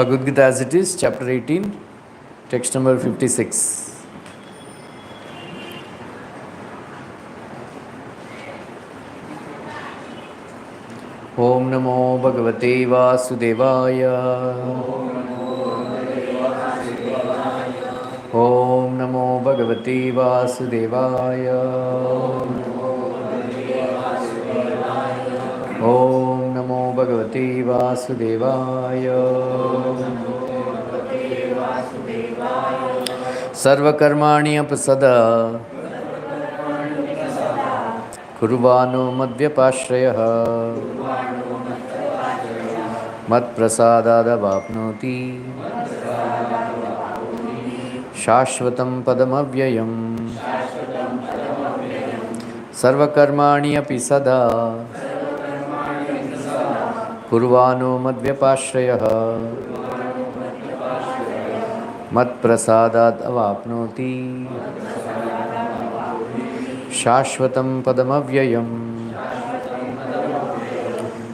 Bhagavad Gita as it is, chapter 18, text number 56. Om Namo Bhagavate Vasudevaya. Om Namo Bhagavate Vasudevaya. Om Namo Bhagavate Vasudevaya. Sarvakarmani apasada Kurvano madvyapashrayah Mat prasadadavapnoti Shashvatam padamavyayam Sarvakarmani apisada Kurvano madvyapashrayah Mat prasadat avapnoti Shashvatam padamavyayam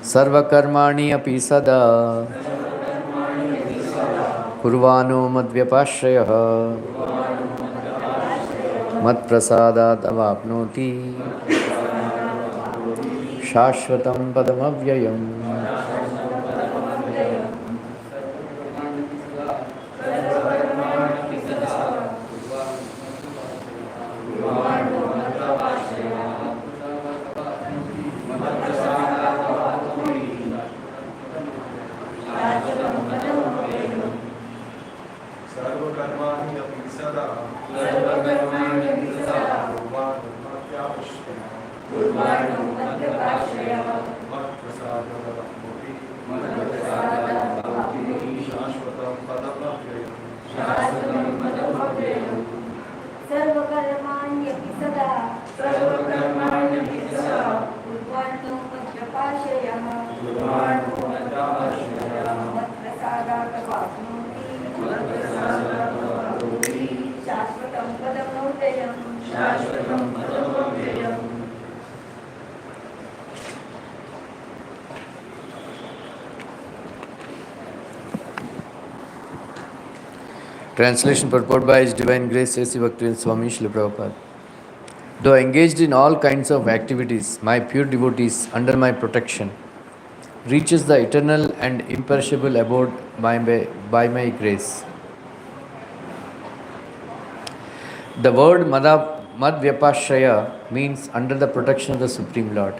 Sarvakarmani api sada Kurvano madvyapashrayah Mat prasadat avapnoti Shashvatam padamavyayam. Translation purport by His Divine Grace A.C. Bhaktivinoda Swami Srila Prabhupada. Though engaged in all kinds of activities, my pure devotees under my protection reaches the eternal and imperishable abode by my grace. The word Madhyapashraya means under the protection of the Supreme Lord.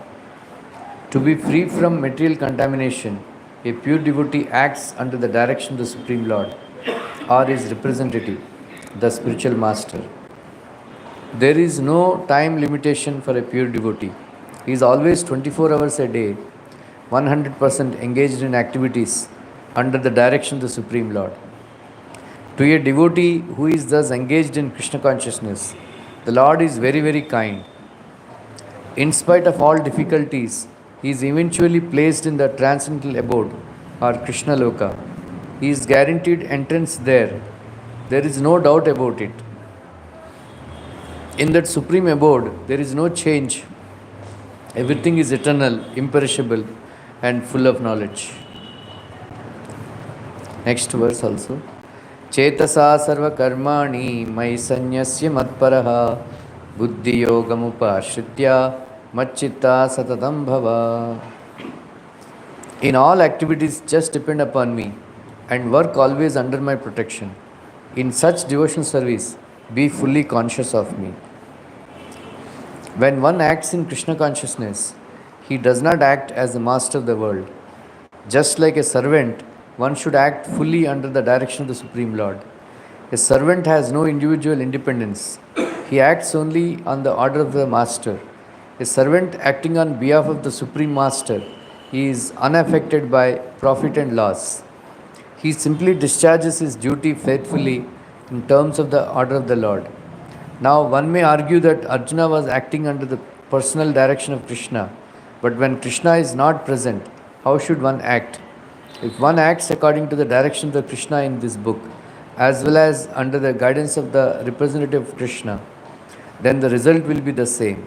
To be free from material contamination, a pure devotee acts under the direction of the Supreme Lord or his representative, the spiritual master. There is no time limitation for a pure devotee. He is always 24 hours a day, 100% engaged in activities under the direction of the Supreme Lord. To a devotee who is thus engaged in Krishna consciousness, the Lord is very, very kind. In spite of all difficulties, he is eventually placed in the transcendental abode or Krishna Loka. He is guaranteed entrance there. There is no doubt about it. In that supreme abode, there is no change. Everything is eternal, imperishable, and full of knowledge. Next verse also. Chetasa sarva karmani mai sanyasya matparaha buddhi yogamupashritya machchitta satatam bhava. In all activities, just depend upon me and work always under my protection. In such devotional service, be fully conscious of me. When one acts in Krishna consciousness, he does not act as the master of the world. Just like a servant, one should act fully under the direction of the Supreme Lord. A servant has no individual independence. He acts only on the order of the master. A servant acting on behalf of the Supreme Master is unaffected by profit and loss. He simply discharges his duty faithfully in terms of the order of the Lord. Now, one may argue that Arjuna was acting under the personal direction of Krishna, but when Krishna is not present, how should one act? If one acts according to the direction of the Krishna in this book, as well as under the guidance of the representative of Krishna, then the result will be the same.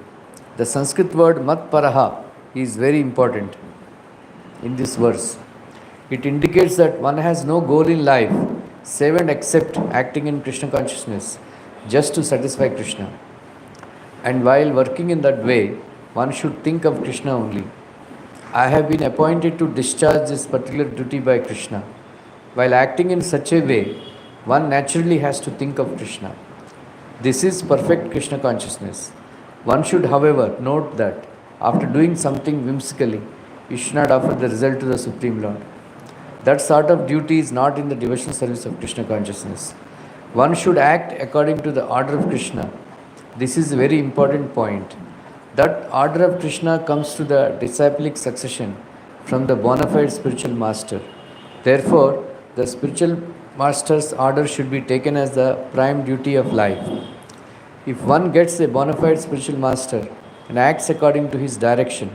The Sanskrit word mat paraha is very important in this verse. It indicates that one has no goal in life save and except acting in Krishna consciousness just to satisfy Krishna. And while working in that way, one should think of Krishna only. I have been appointed to discharge this particular duty by Krishna. While acting in such a way, one naturally has to think of Krishna. This is perfect Krishna consciousness. One should, however, note that after doing something whimsically, you should not offer the result to the Supreme Lord. That sort of duty is not in the devotional service of Krishna consciousness. One should act according to the order of Krishna. This is a very important point. That order of Krishna comes to the disciplic succession from the bona fide spiritual master. Therefore, the spiritual master's order should be taken as the prime duty of life. If one gets a bona fide spiritual master and acts according to his direction,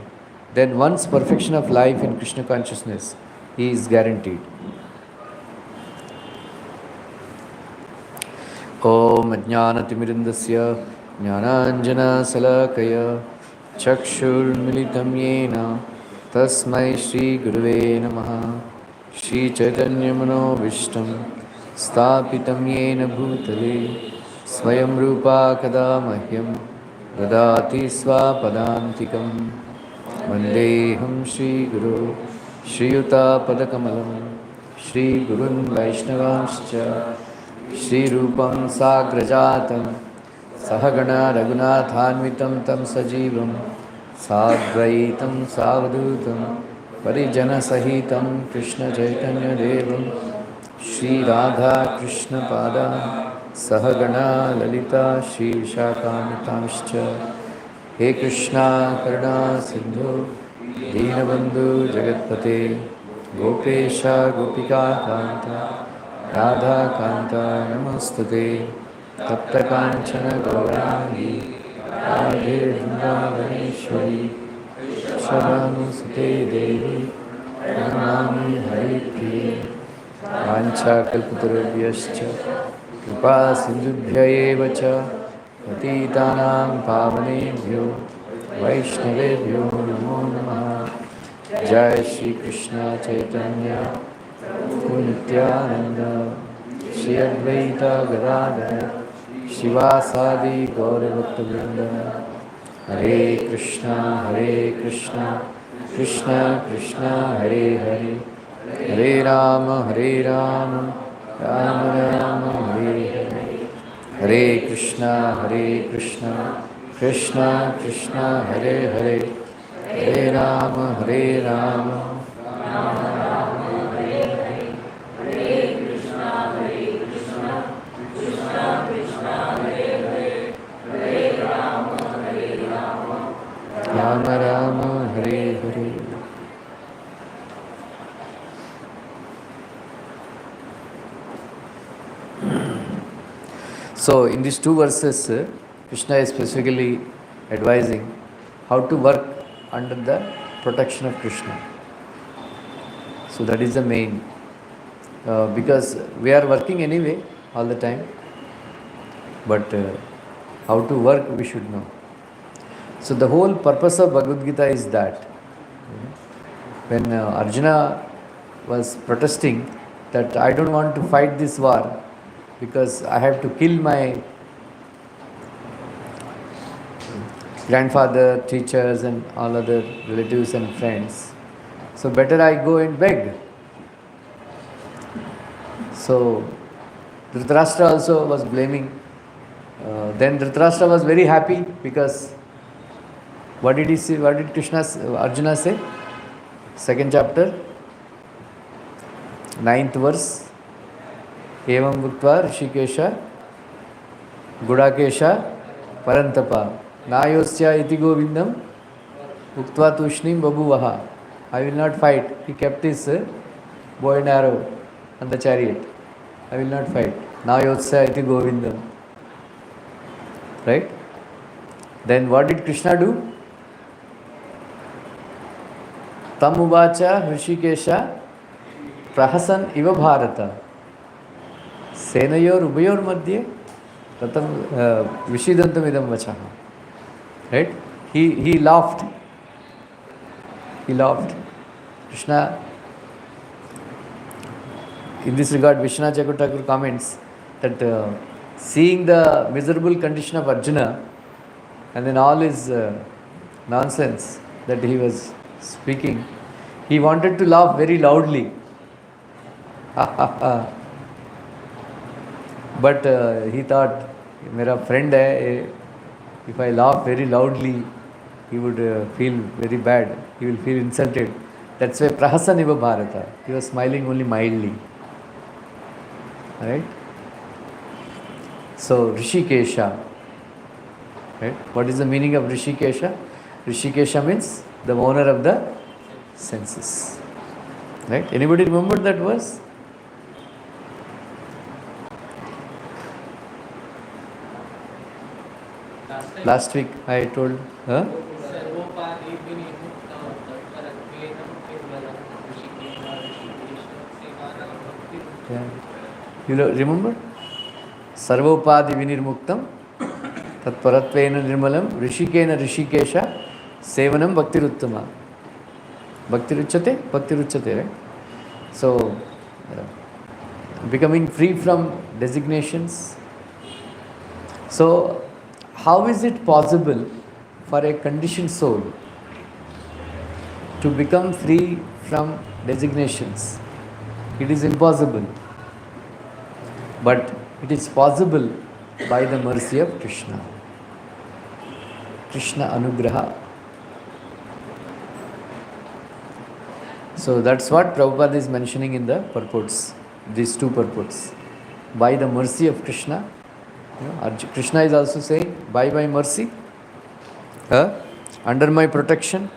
then one's perfection of life in Krishna consciousness is guaranteed. Om Jnanatimidindasya Jnananjana Salakaya Chakshurmilitam Yena Tasmai Shri Guruve Namaha Shri Chaitanya Manovishtam Sthapitam Yena Bhutale Swayam Rupa Kada Mahyam Dadati Swapadantikam Vandeham Shri Guru Shri Yuta Padakamalam Shri Gurun Vaishnavamscha Shri Rupam Sagrajatam Sahagana Raghunathanvitam Tam Sajivam Sadvaitam Savadutam Parijana Sahitam Krishna Chaitanya Devam Shri Radha Krishna Pada Sahagana Lalita Shri Vishakamitamscha He Krishna Karuna Sindhu Dinabandhu Jagatpate Gopesha Gopika Kanta Radha Kanta Namastate Tapta Kanchana Gaurani Radhe Vrindavaneshwari Sharanusate Devi Pranami Hari Priye Vancha Kalpatarubhyascha Kripa Sindhubhya Evacha Patitanam Pavanebhyo Vaishnavebhyo Namo Namaha Jai Shri Krishna Chaitanya Nityananda Shri Advaita Gadadhara Shivasadi Gaura Bhakta Vrinda Hare Krishna Krishna Krishna Hare Hare Hare Rama Rama Rama Hare Hare Hare Krishna Krishna Krishna Hare Hare Hare Rama Rama Rama Rama Hare Hare. So, in these two verses, Krishna is specifically advising how to work under the protection of Krishna. So, that is the main. Because we are working anyway all the time, but how to work we should know. So the whole purpose of Bhagavad Gita is that when Arjuna was protesting that I don't want to fight this war because I have to kill my grandfather, teachers and all other relatives and friends. So better I go and beg. So Dhritarashtra also was blaming. Then Dhritarashtra was very happy because what did he say? What did Arjuna say? Second chapter, 9th verse. Evam Bhuktva Rishikesha Gudakesha Parantapa Nayosya iti Govindam Uktva Tushnim Babuvaha. I will not fight. He kept his bow and arrow on the chariot. I will not fight. Nayosya iti Govindam. Right? Then what did Krishna do? Tamuvacha Hrishikesha Prahasan Iva Bharata Senayor Ubayor Madhye Tatam Vishidantam Idam Vachaha. Right? He laughed. He laughed. Krishna In this regard, Vishwanath Chakravarti comments that seeing the miserable condition of Arjuna and then all his nonsense that he was speaking, he wanted to laugh very loudly. But he thought, Mera friend hai, if I laugh very loudly, he would feel very bad. He will feel insulted. That's why Prahasaniva Bharata. He was smiling only mildly. Right? So Rishikesha. Right? What is the meaning of Rishikesha? Rishikesha means the owner of the senses. Right? Anybody remember that verse? Last week I told. Huh? Yeah. You remember? Sarvopadi vinirmuktam tatparatvena nirmalam rishikena rishikesha sevanam bhaktiruttama. Bhaktiruchyate, right? So, becoming free from designations. So, how is it possible for a conditioned soul to become free from designations? It is impossible. But it is possible by the mercy of Krishna. Krishna Anugraha. So that's what Prabhupada is mentioning in the purports, these two purports. By the mercy of Krishna. Krishna is also saying, by my mercy, under my protection.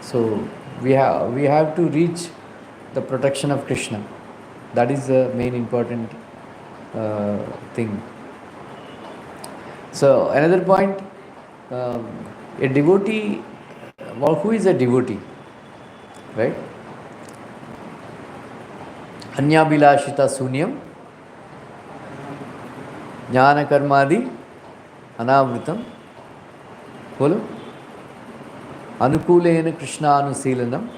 So we have to reach the protection of Krishna. That is the main important thing. So another point, a devotee, well, who is a devotee? Right? Anyabhilashita sunyam jnana karmadi anavritam bolo anukulena krishna anusilanam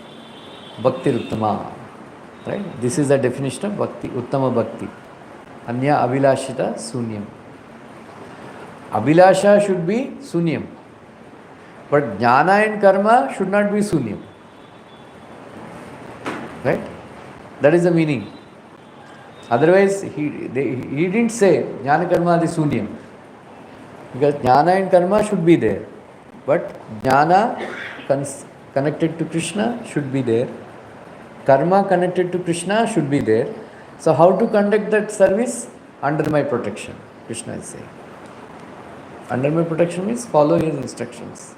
bhakti uttama. Right? This is the definition of bhakti, uttama bhakti. Anya abhilashita sunyam. Abhilasha should be sunyam, but jnana and karma should not be sunyam. Right? That is the meaning. Otherwise, he didn't say jnana karma adi sunyam, because jnana and karma should be there, but jnana connected to Krishna should be there, karma connected to Krishna should be there. So how to conduct that service? Under my protection, Krishna is saying. Under my protection means follow his instructions.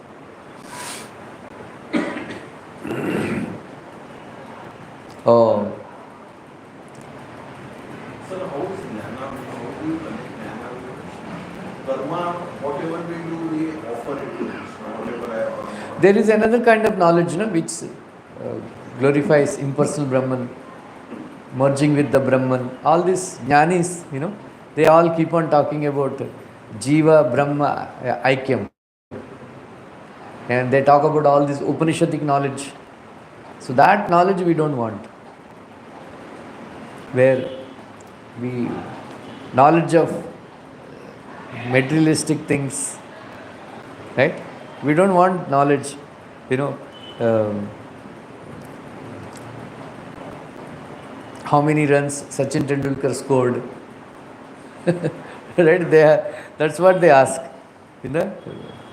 Oh. Sir, how is jnana? How do you connect jnana with Krishna? Karma, whatever we do, we offer it to Krishna. Whatever I offer. There is another kind of knowledge, which glorifies impersonal Brahman, merging with the Brahman. All these jnanis, they all keep on talking about Jiva Brahma Aikyam. And they talk about all this Upanishadic knowledge. So that knowledge we don't want. Where knowledge of materialistic things, right? We don't want knowledge, how many runs Sachin Tendulkar scored. Right? That's what they ask in the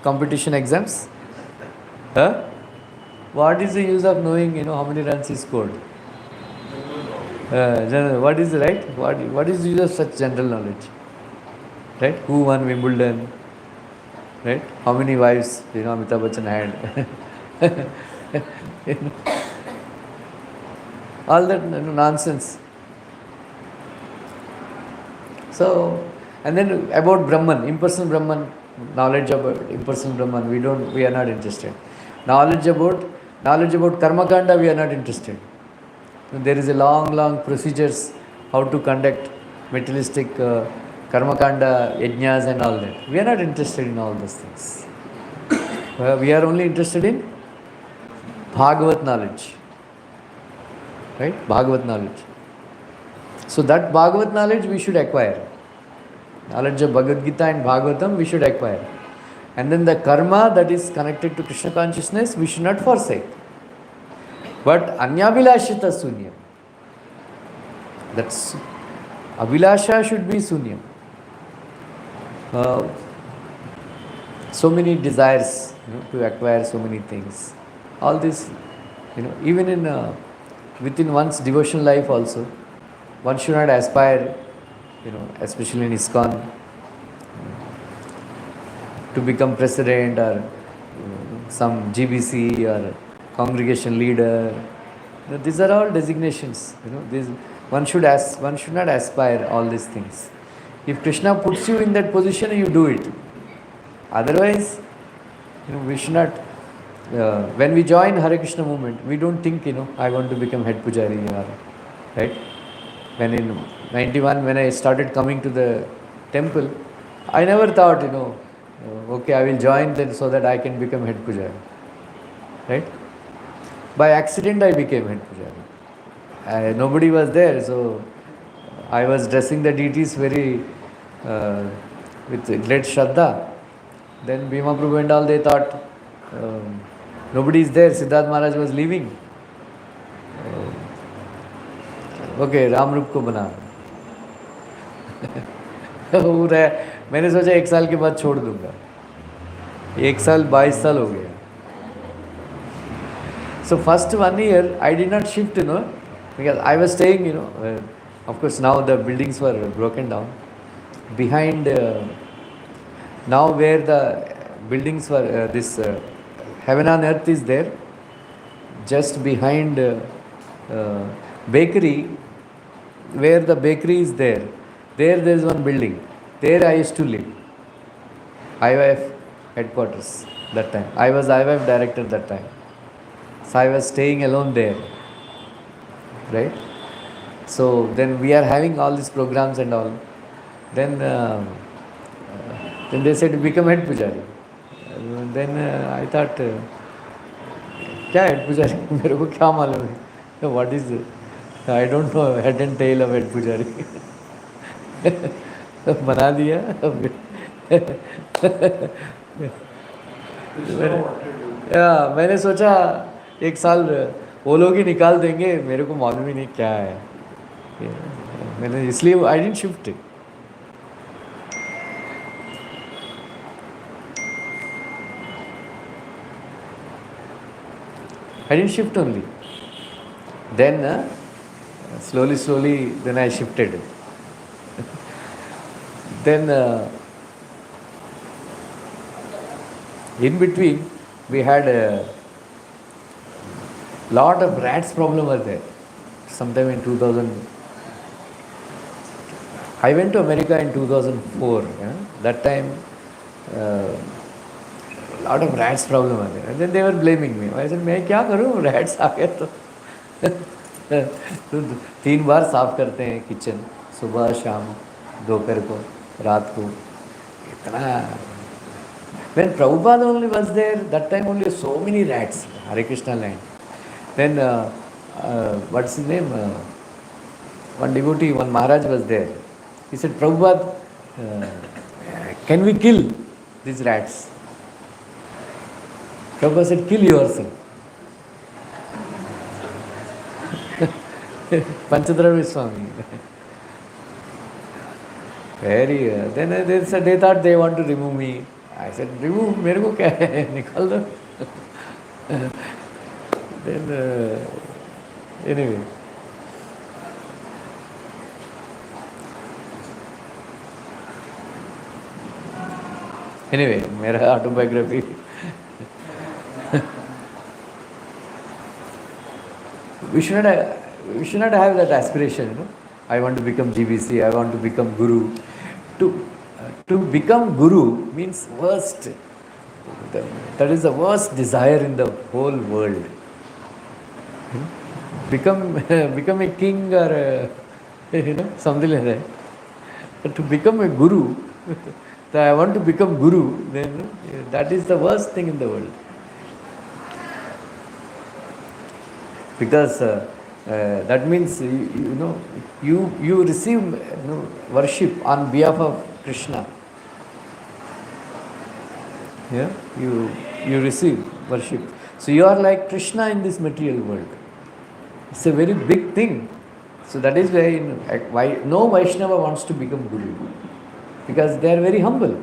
competition exams. What is the use of knowing, how many runs he scored? What is right? What is the use of such general knowledge? Right? Who won Wimbledon? Right? How many wives, Amitabh Bachchan had? All that nonsense. So, and then about Brahman, impersonal Brahman, knowledge about impersonal Brahman, we are not interested. Knowledge about Karma Kanda, we are not interested. There is a long procedures how to conduct materialistic Karma Kanda, yajnas and all that. We are not interested in all those things. We are only interested in Bhagavad knowledge. Right? Bhagavad knowledge. So that Bhagavad knowledge we should acquire. Knowledge of Bhagavad Gita and Bhagavatam we should acquire. And then the karma that is connected to Krishna consciousness we should not forsake. But anyabhilashita sunyam. That's abhilasha should be sunyam. So many desires, to acquire so many things. All this, even in within one's devotional life also, one should not aspire, especially in ISKCON, to become president or some GBC or congregation leader. These are all designations. One should not aspire all these things. If Krishna puts you in that position, you do it. Otherwise, we should not. When we join Hare Krishna movement, we don't think, I want to become head pujari, right? When in 91, when I started coming to the temple, I never thought, okay, I will join then so that I can become head pujari, right? By accident, I became head pujari. Nobody was there, so I was dressing the deities very with great Shraddha. Then Bhima Prabhu and all, they thought nobody is there. Siddharth Maharaj was leaving. Okay, Ram रूप को बना मैंने सोचा 1 साल के बाद छोड़ दूंगा. 1 साल 22 साल हो गया. So first 1 year I did not shift, because I was staying, of course now the buildings were broken down. Behind, now where the buildings were, this heaven on earth is there, just behind bakery, where the bakery is there is one building. There I used to live. IYF headquarters that time. I was IYF director that time. So I was staying alone there. Right? So then we are having all these programs and all. Then they said, become head pujari. Then I thought, क्या head pujari? मेरे को क्या मालूम है? What is it? I don't know head and tail of head pujari. बना दिया. मैंने सोचा 1 साल वो लोग ही निकाल देंगे, मेरे को मालूम ही नहीं क्या है. मैंने इसलिए I didn't shift it. I didn't shift only. Then slowly, then I shifted. Then in between, we had a lot of rats problem were there. Sometime in 2000, I went to America in 2004. That time, lot of rats problem were there. And then they were blaming me. I said, मैं क्या करूँ? Rats आ गए तो 3 बार साफ करते हैं kitchen, सुबह शाम दोपहर को रात को. इतना. When Prabhupada only was there, that time only so many rats, Hare Krishna land. Then what's his name? One devotee, one Maharaj was there. He said, Prabhupada, can we kill these rats? Prabhupada said, kill yourself. Panchadravya Swami. Very. Then they thought they want to remove me. I said, remove, मेरे को क्या है, निकाल दो. Then anyway. Anyway, मेरा autobiography. We should not have that aspiration, I want to become GBC, I want to become Guru. To become Guru means worst. That is the worst desire in the whole world. Become a king or something like that. But to become a Guru, that I want to become Guru, then that is the worst thing in the world. Because That means you receive worship on behalf of Krishna. Yeah, you receive worship. So you are like Krishna in this material world. It's a very big thing. So that is why no Vaishnava wants to become Guru, because they are very humble.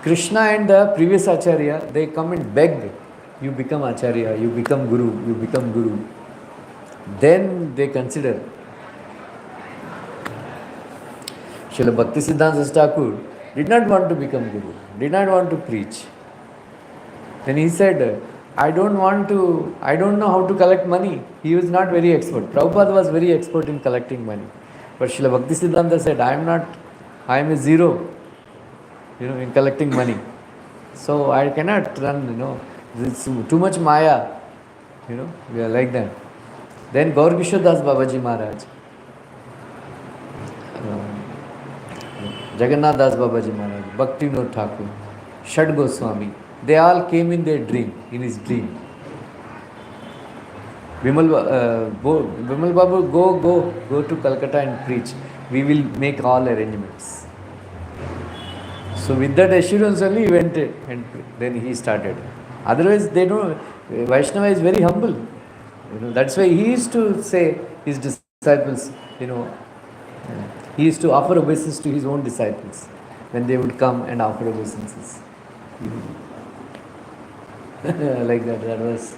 Krishna and the previous Acharya, they come and beg, you become Acharya, you become Guru, you become Guru. Then they consider. Srila Bhaktisiddhanta Thakur did not want to become Guru, did not want to preach. Then he said, I don't know how to collect money. He was not very expert. Prabhupada was very expert in collecting money. But Srila Bhaktisiddhanta said, I am a zero, in collecting money. So I cannot run, it's too much Maya, we are like that. Then Gaur Kishore Das Babaji Maharaj, Jagannath Das Babaji Maharaj, Bhakti Vinod Thakur, Shad Goswami, they all came in in his dream. Vimal Babu, go to Calcutta and preach. We will make all arrangements. So with that assurance only he went and then he started. Otherwise they don't. Vaishnava is very humble. That's why he used to say his disciples, he used to offer obeisance to his own disciples when they would come and offer obeisances. Like that. That was.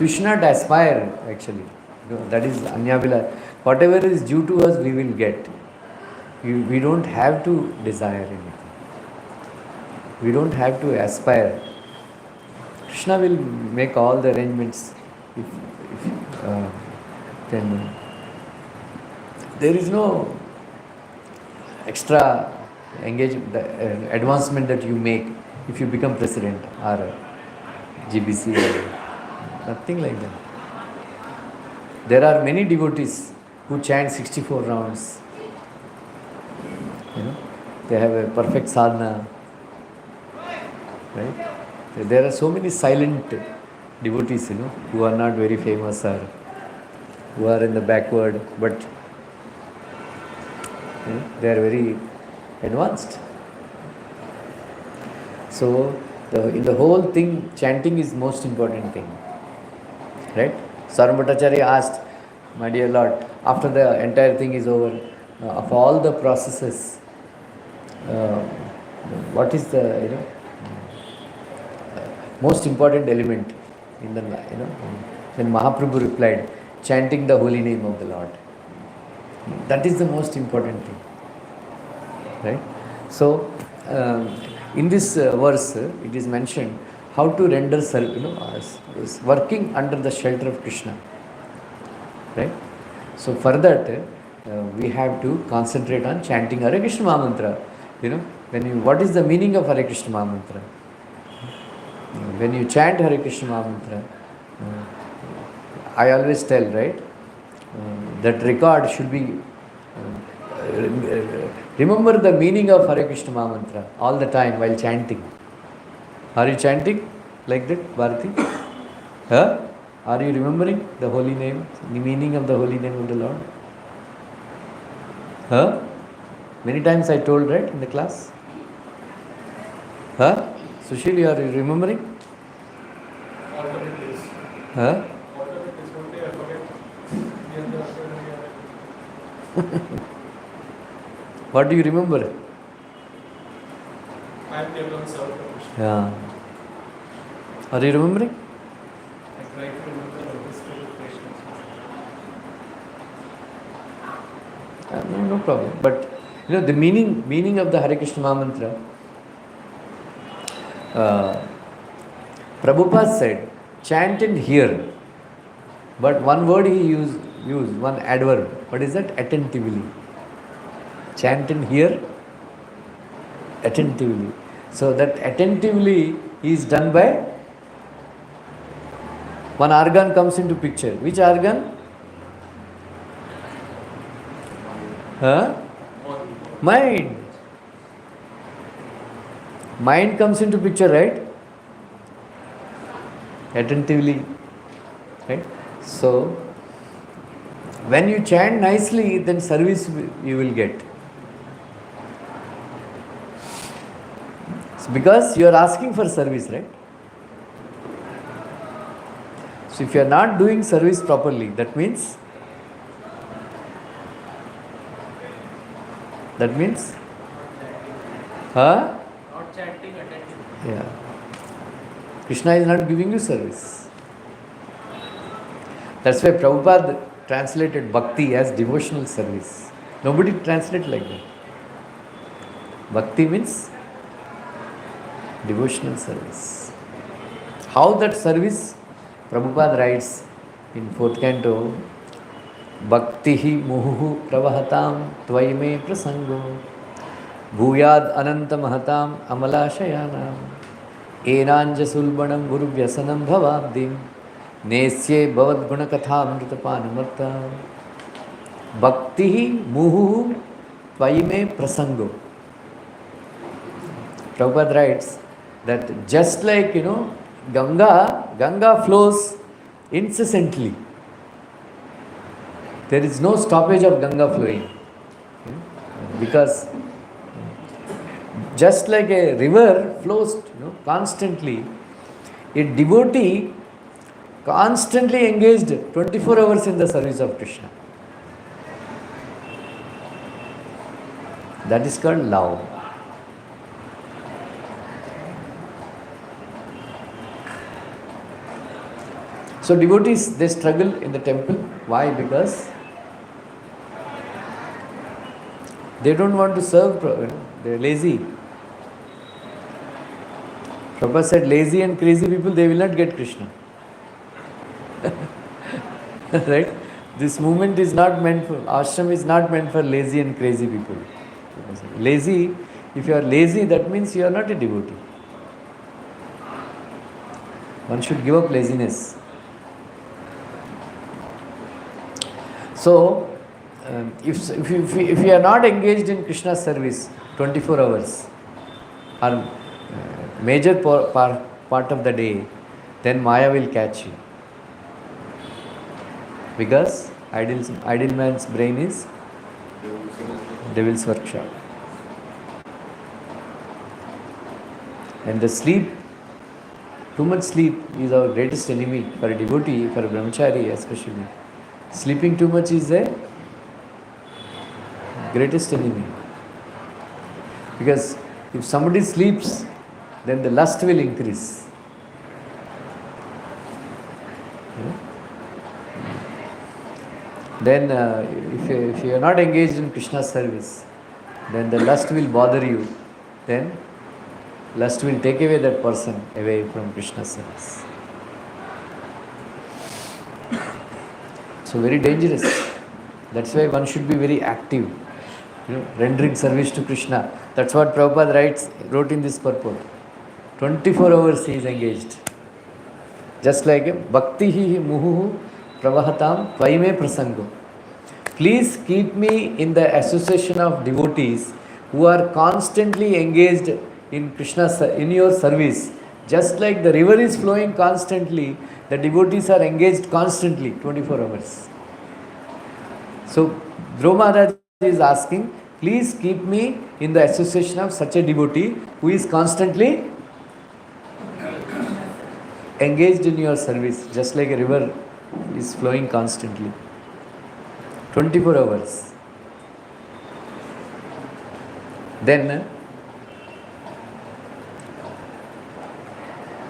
We should not aspire actually. That is Anyavila. Whatever is due to us, we will get. We don't have to desire anything. We don't have to aspire. Krishna will make all the arrangements. Then there is no extra advancement that you make if you become president or GBC or nothing like that. There are many devotees who chant 64 rounds. They have a perfect sadhana. Right? There are so many silent devotees, who are not very famous or who are in the backward, but they are very advanced. So, in the whole thing, chanting is most important thing. Right? Sarvam Bhattacharya asked, my dear Lord, after the entire thing is over, of all the processes, what is the most important element in the Then Mahaprabhu replied, chanting the holy name of the Lord. That is the most important thing. Right? So, in this verse, it is mentioned how to render service, working under the shelter of Krishna. Right? So, for that, we have to concentrate on chanting Hare Krishna Mahamantra. What is the meaning of Hare Krishna Mahamantra? When you chant Hare Krishna Mahamantra, I always tell, right, that record should be, remember the meaning of Hare Krishna Mahamantra all the time while chanting. Are you chanting like that, Bharati? Huh? Are you remembering the holy name, the meaning of the holy name of the Lord? Huh? Many times I told, right, in the class? Huh? Sushil, you are remembering? Huh? What do you remember? Yeah. Are you remembering? I try to remember the history of Krishna. No problem. But the meaning of the Hare Krishna Mahamantra, Prabhupada said, chant and hear. But one word he used, one adverb. What is that? Attentively. Chant and hear attentively. So that attentively is done by one organ comes into picture. Which organ? Huh? Mind. Mind comes into picture, right? Attentively. Right? So, when you chant nicely, then service you will get. So because you are asking for service, right? So if you are not doing service properly, that means huh? Not chanting, attending. Yeah. Krishna is not giving you service. That's why Prabhupada translated bhakti as devotional service. Nobody translates like that. Bhakti means devotional service. How that service? Prabhupada writes in 4th canto, Bhaktihi muhuhu pravahatam tvaime prasango bhuyad ananta mahatam amalashayanam enanja sulbanam guru vyasanam bhavabdim nesye bhavad gunakatha amritapanamatta Bhaktihi muhuhu tvaime prasango. Prabhupada writes that just like, Ganga flows incessantly. There is no stoppage of Ganga flowing. Because just like a river flows constantly, a devotee constantly engaged 24 hours in the service of Krishna. That is called love. So devotees, they struggle in the temple. Why? Because they don't want to serve, they are lazy. Prabhupada said, lazy and crazy people, they will not get Krishna. Right? This movement is not meant for, ashram is not meant for lazy and crazy people. Lazy, if you are lazy, that means you are not a devotee. One should give up laziness. So, if you are not engaged in Krishna's service 24 hours or major part of the day, then Maya will catch you. Because idle man's brain is devil's workshop. And the sleep, too much sleep is our greatest enemy for a devotee, for a brahmachari especially. Sleeping too much is the greatest enemy. Because if somebody sleeps, then the lust will increase. Then if you are not engaged in Krishna's service, then the lust will bother you. Then lust will take away that person away from Krishna's service. So very dangerous. That's why one should be very active, rendering service to Krishna. That's what Prabhupada wrote in this purport. 24 hours he is engaged. Just like Bhaktihi muhuhu pravahatam tvaime prasango. Please keep me in the association of devotees who are constantly engaged in Krishna, in your service. Just like the river is flowing constantly, the devotees are engaged constantly, 24 hours. So, Dhruva Maharaj is asking, please keep me in the association of such a devotee who is constantly engaged in your service, just like a river is flowing constantly. 24 hours. Then,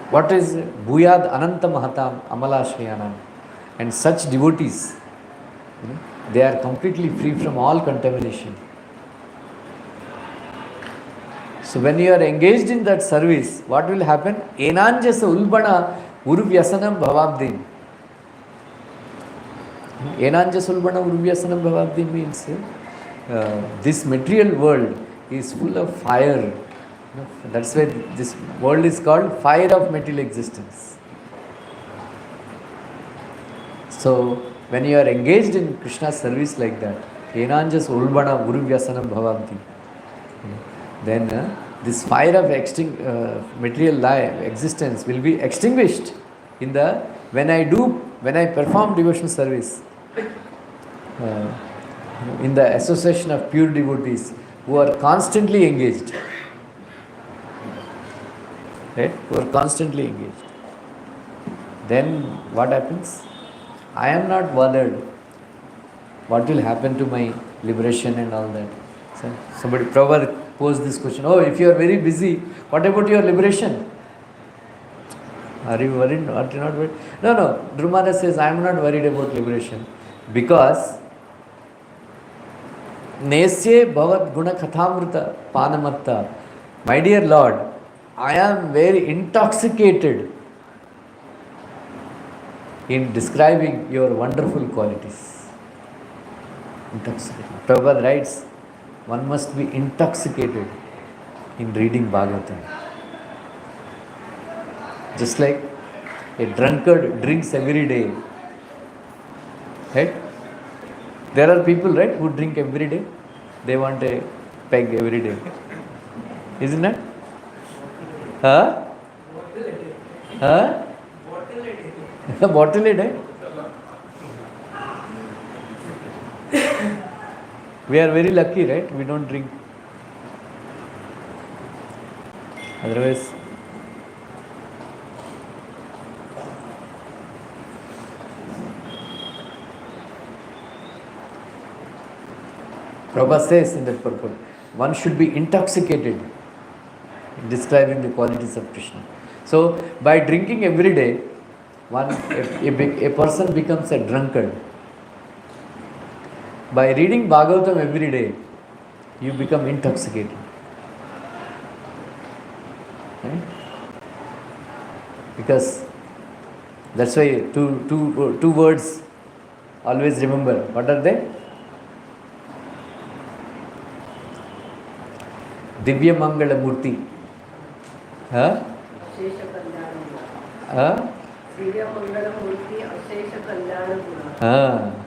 what is Bhuyad Ananta Mahatam Amalashvayanam? And such devotees, they are completely free from all contamination. So when you are engaged in that service, what will happen? Enanjasa ulbana uruvyasanam bhavabdim. Enanjasa ulbana uruvyasanam bhavabdim means this material world is full of fire. That's why this world is called fire of material existence. So when you are engaged in Krishna's service like that, Enanjas Ulbana Uruvyasanam Bhavabdi, then this fire of material life, existence will be extinguished when I do when I perform devotional service, in the association of pure devotees who are constantly engaged, right? Who are constantly engaged, then what happens? I am not bothered what will happen to my liberation and all that. So somebody, Prabhupada posed this question, oh, if you are very busy, what about your liberation? Are you worried? Are you not worried? No. Dhruva Maharaj says, I am not worried about liberation because Nesye Bhavad Guna Kathamrita Panamatta. My dear Lord, I am very intoxicated in describing your wonderful qualities. Intoxicated. Prabhupada writes, one must be intoxicated in reading Bhagavatam. Just like a drunkard drinks every day. Right? There are people, right, who drink every day. They want a peg every day. Isn't it? Huh? Huh? A bottle a day. We are very lucky, right? We don't drink. Otherwise, Prabhupada says in that purport, one should be intoxicated in describing the qualities of Krishna. So, by drinking every day, a person becomes a drunkard. By reading Bhagavatam every day, you become intoxicated. Right? Because that's why two words always remember. What are they? Divya Mangala Murti. Huh? Huh?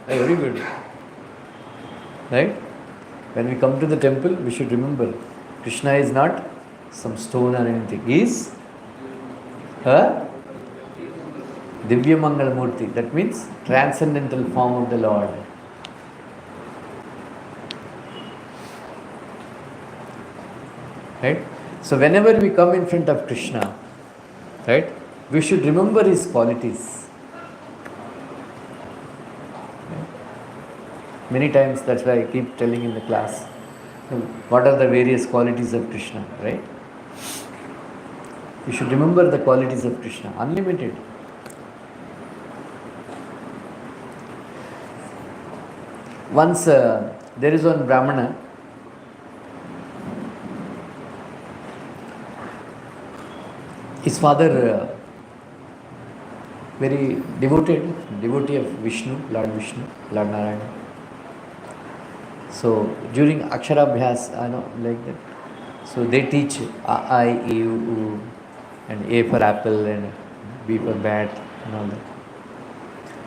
Very good. Right? When we come to the temple, we should remember Krishna is not some stone or anything. He is Divya Mangala Murti. That means transcendental form of the Lord. Right? So whenever we come in front of Krishna, right, we should remember his qualities. Right? Many times, that's why I keep telling in the class, what are the various qualities of Krishna, right? You should remember the qualities of Krishna, unlimited. Once there is one Brahmana, his father, very devotee of Vishnu, Lord Narayana. So during Aksharabhyas, like that. So they teach A, I, E, U, and A for apple, and B for bat, and all that.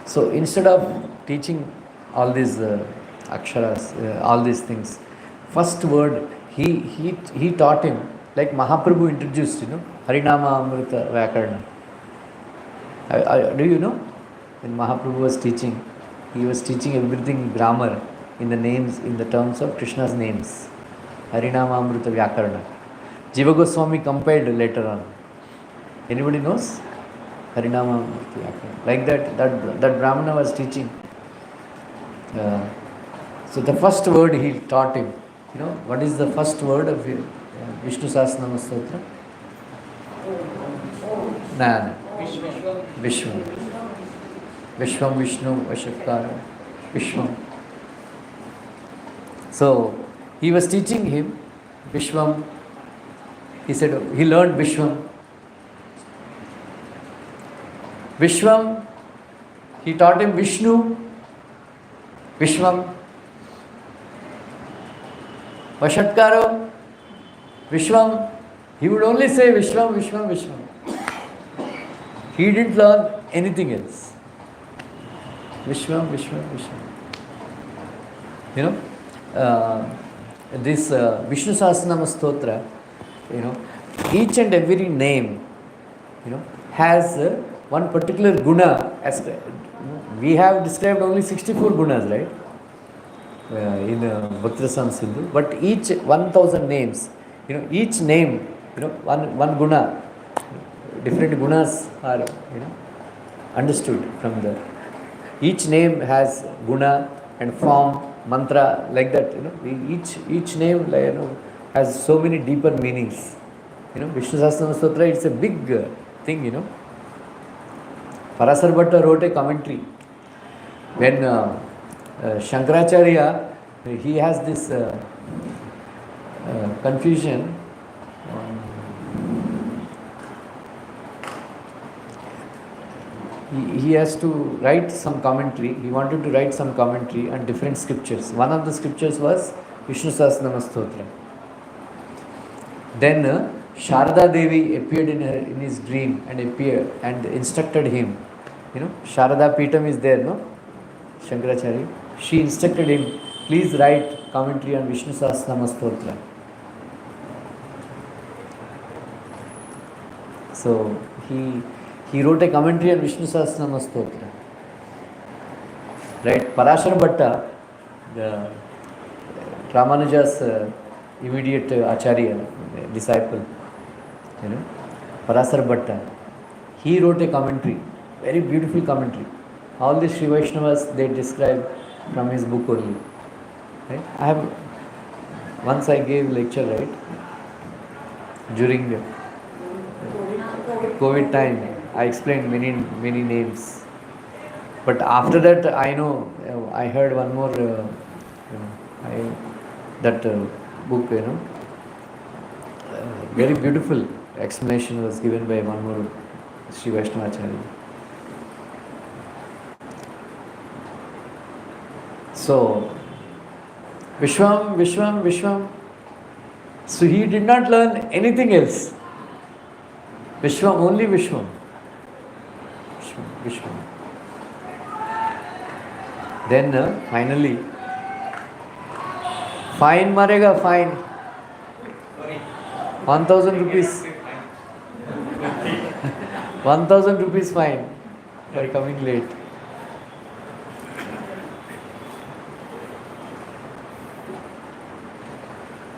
So instead of teaching all these aksharas, all these things, first word he taught him, like Mahaprabhu introduced, Harinama Amrita Vyakarna. Do you know? When Mahaprabhu was teaching, he was teaching everything grammar in the names, in the terms of Krishna's names. Harinama Amrita Vyakarna. Jiva Goswami compiled later on. Anybody knows? Harinama Amrita Vyakarna. Like that Brahmana was teaching. So the first word he taught him, what is the first word of Vishnu Sahasranama Stotra? No. Vishwam. Vishwam Vishnu Vashakara. Vishwam. So he was teaching him Vishwam. He said he learned Vishwam. Vishwam. He taught him Vishnu. Vishwam. Vashatkaro. Vishwam. He would only say Vishwam, Vishwam, Vishwam. He didn't learn anything else. Vishwam, Vishwam, Vishwam. This Vishnu Sahasranama Stotra, each and every name, has one particular guna, as we have described only 64 gunas, right? In Bhakti-rasam Sindhu, but each 1000 names, each name, one guna, different gunas are, understood from the, each name has guna and form, mantra, like that, each name, has so many deeper meanings. Vishnu Sahasranama Stotra, it's a big thing, Parasar Bhatta wrote a commentary. When Shankaracharya, he has this confusion. He has to write some commentary. He wanted to write some commentary on different scriptures. One of the scriptures was Vishnu Sahasranama Stotra. Then Sharada Devi appeared in his dream and instructed him. Sharada Peetam is there, no? Shankaracharya. She instructed him, please write commentary on Vishnu Sahasranama Stotra. So he wrote a commentary on Vishnu Sahasranama Stotra. Right? Parashar Bhatta, the Ramanuja's immediate Acharya, disciple, Parasar Bhatta, he wrote a commentary, very beautiful commentary. All the Sri Vaishnavas, they describe from his book only. Right? Once I gave lecture, right, during the COVID time, I explained many names. But after that, I heard one more, book, very beautiful explanation was given by one more Sri Vaishnava Acharya. So, Vishwam. So he did not learn anything else. Vishwam, only Vishwam. Vishwam. Then finally, fine marega, fine. 1,000 rupees. 1,000 rupees fine for coming late.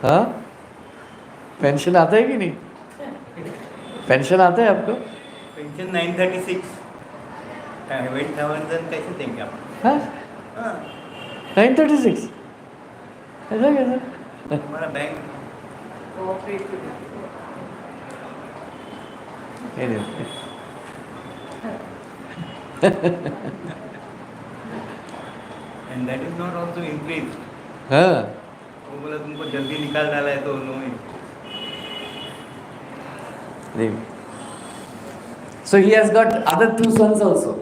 हाँ? Pension आता है कि नहीं? Pension आता है आपको? Pension 936 कैसे देंगे आप? हाँ? 936 ऐसा कैसा? हमारा bank and that is not also increased. हाँ. वो बोला तुमको जल्दी निकाल डाला है तो no. So he has got other 2 sons also.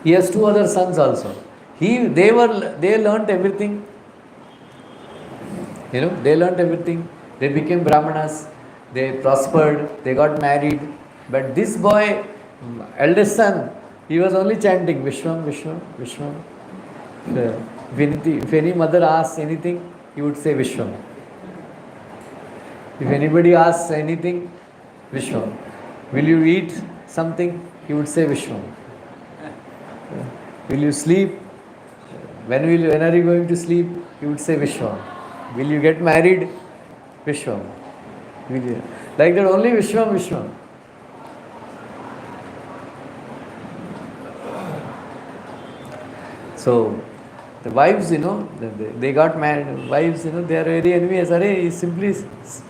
He has 2 other sons also. They learnt everything. They learnt everything. They became Brahmanas. They prospered. They got married. But this boy, eldest son, he was only chanting Vishwam, Vishwam, Vishwam. If any mother asks anything, he would say Vishwam. If anybody asks anything, Vishwam. Will you eat something? He would say Vishwam. Will you sleep? When are you going to sleep? He would say Vishwam. Will you get married? Vishwam. Like that, only Vishwam, Vishwam. So, the wives, they got married. Wives, they are very envious. He's simply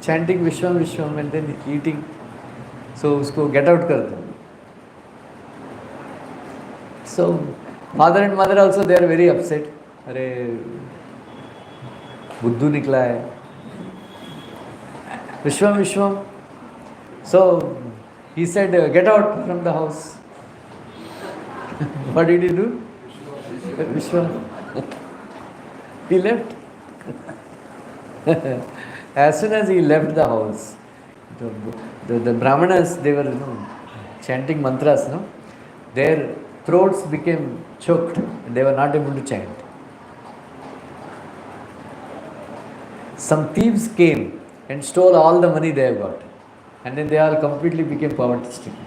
chanting Vishwam, Vishwam and then eating. So, usko get out kar do. So, father and mother also, they are very upset. Buddhu nikla hai. Vishwam, Vishwam. So, he said, get out from the house. What did he do? Vishwam. He left. As soon as he left the house, the Brahmanas, they were chanting mantras, their throats became choked and they were not able to chant. some thieves came and stole all the money they have got. And then they all completely became poverty stricken.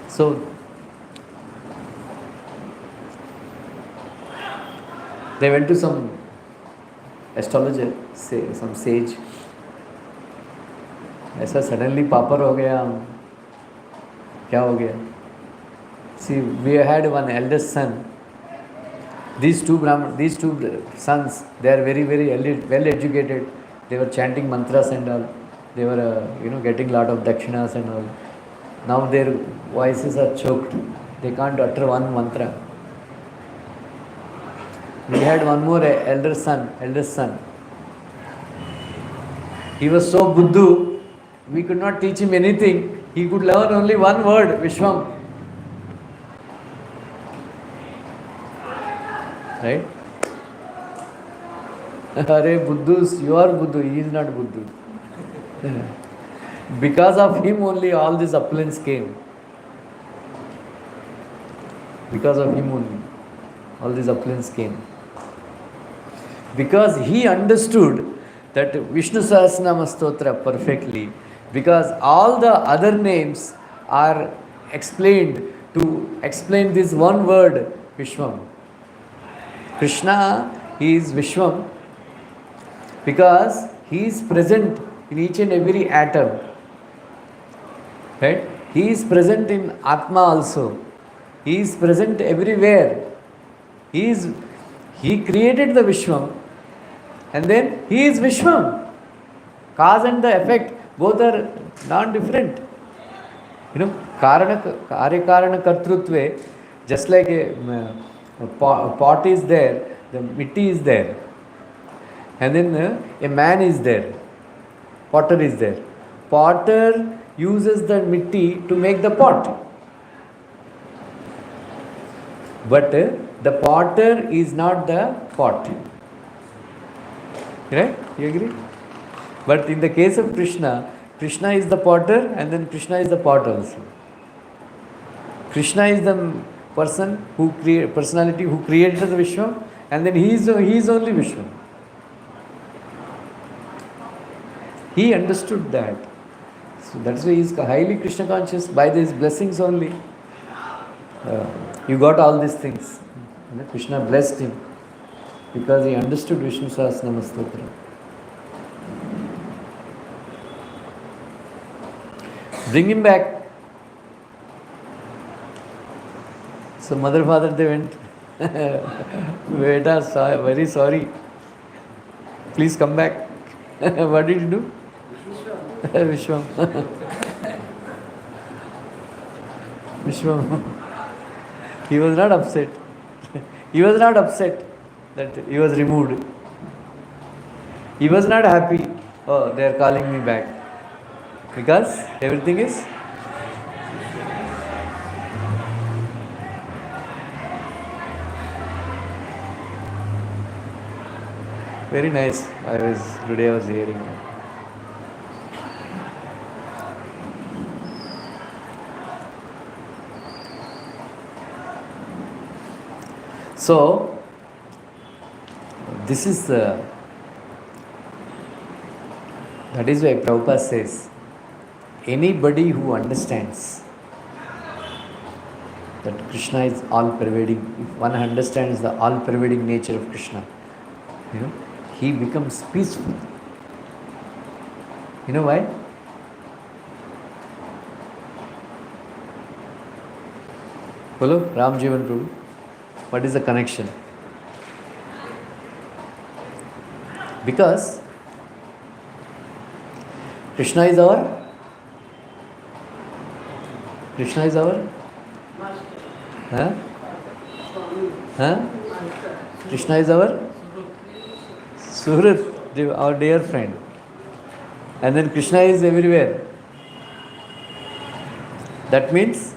So, they went to some astrologer, some sage. ऐसा suddenly पापर हो गया, क्या हो गया? See, we had one eldest son. These two sons, they are very, very well educated. They were chanting mantras and all. They were, getting lot of dakshinas and all. Now their voices are choked. They can't utter one mantra. We had one more eldest son. He was so buddhu, we could not teach him anything. He could learn only one word, Vishwam. Right? Arey buddhus, you are buddhu, he is not buddhu. Because of him only all these opulence came. Because of him only all these opulence came. Because he understood that Vishnu Sahasranama Stotra perfectly. Because all the other names are explained to explain this one word, Vishwam. Krishna, he is Vishwam because he is present in each and every atom. Right? He is present in Atma also. He is present everywhere. He created the Vishwam and then he is Vishwam. Cause and the effect both are non-different. Karya Karana Kartrutve, just like a pot is there, the mitti is there, and then a man is there, potter is there. Potter uses the mitti to make the pot. But the potter is not the pot. Right? You agree? But in the case of Krishna, Krishna is the potter and then Krishna is the pot also. Krishna is the personality who created the Vishwam, and then he is only Vishwam. He understood that. So that's why he is highly Krishna conscious. By these blessings only, you got all these things. Krishna blessed him because he understood Vishnu Sahasranama Stotra. Bring him back. So mother, father, they went. Beta, very sorry. Please come back. What did you do? Vishwam. Vishwam. He was not upset. He was not upset that he was removed. He was not happy. Oh, they are calling me back. Because everything is very nice. Today I was hearing. So, this is that is why Prabhupada says, anybody who understands that Krishna is all-pervading, if one understands the all-pervading nature of Krishna, he becomes peaceful. You know why? Hello, Ram Jivan Prabhu. What is the connection? Because Krishna is our Krishna is our Surat, our dear friend. And then Krishna is everywhere. That means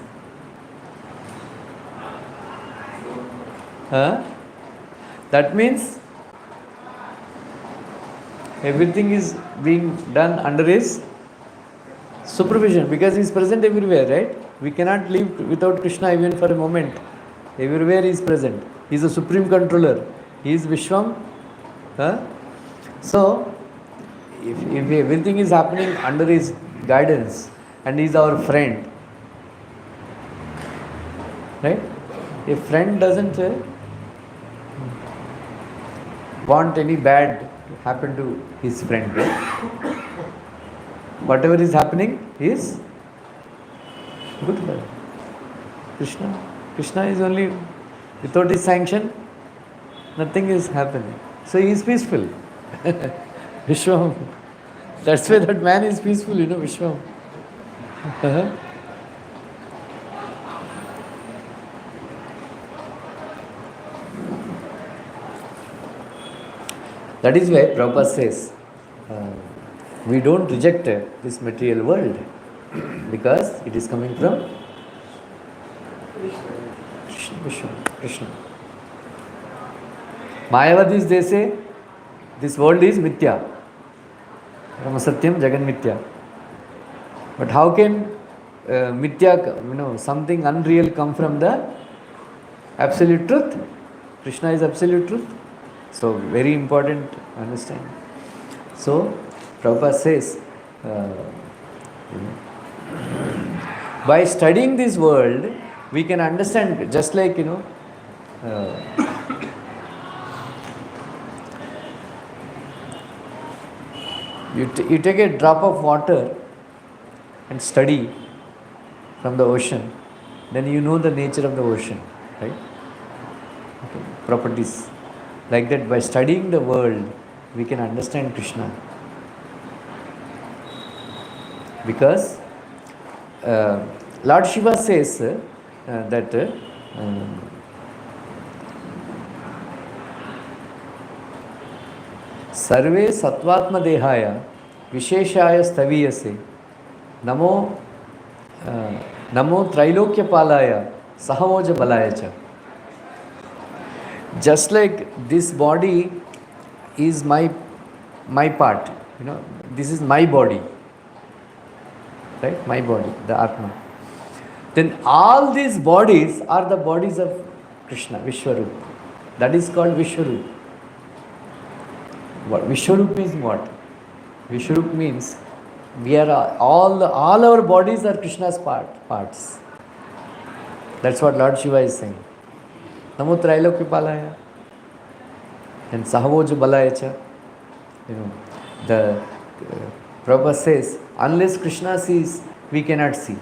everything is being done under his supervision because he is present everywhere, right? We cannot live without Krishna even for a moment. Everywhere he is present. He is the supreme controller. He is Vishwam. Huh? So, if everything is happening under his guidance and he is our friend, right? If friend doesn't want any bad to happen to his friend, right? Whatever is happening is good for him. Krishna is only, without his sanction, nothing is happening. So he is peaceful. Vishwam. That's why that man is peaceful, Vishwam. That is why Prabhupada says, we don't reject this material world because it is coming from Krishna. Mayavadis, they say, this world is mithya. Brahma Satyam, Jagan Mithya. But how can mithya, something unreal come from the absolute truth? Krishna is absolute truth. So, very important to understand. So, Prabhupada says, by studying this world, we can understand, just like, you take a drop of water and study from the ocean, then you know the nature of the ocean, right? Okay. Properties. Like that, by studying the world, we can understand Krishna. Because Lord Shiva says that Sarve Sattvatma Dehaya Visheshaya Staviyase Namo Trailokya Palaya Sahavoja Balayacha. Just like this body is my part, this is my body, right? My body, the Atma. Then all these bodies are the bodies of Krishna, Vishwarup. That is called Vishwarup. What Vishwarup means what? Vishwarup means we are all our bodies are Krishna's parts. That's what Lord Shiva is saying. Namo Trailokya Palaya and Sahavoja Balayacha. The Prabhupada says, unless Krishna sees, we cannot see.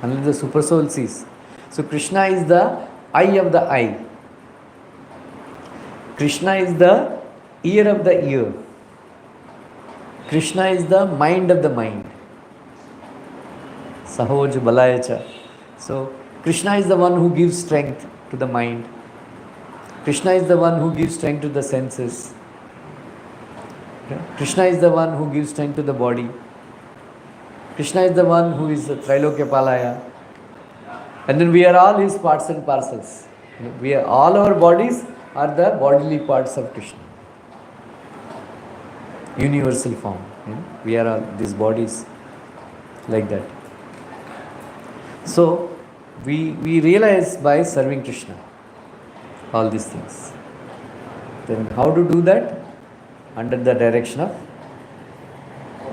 Unless the Super Soul sees. So Krishna is the eye of the eye. Krishna is the ear of the ear. Krishna is the mind of the mind. Sahavoja Balayacha. So Krishna is the one who gives strength to the mind. Krishna is the one who gives strength to the senses. Krishna is the one who gives strength to the body. Krishna is the one who is the Trailokya Palaya. And then we are all his parts and parcels. All our bodies are the bodily parts of Krishna. Universal form. We are all these bodies like that. So, we realize by serving Krishna all these things. Then how to do that? Under the direction of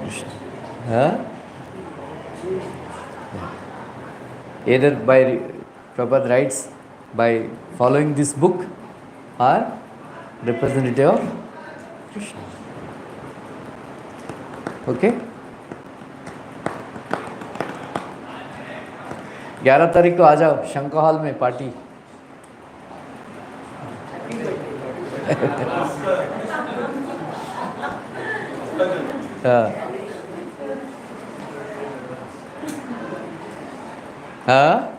Krishna. Either by, Prabhupada writes, by following this book or representative of Krishna. Okay? 11 तारीख को आ जाओ Shankar hall में party. हाँ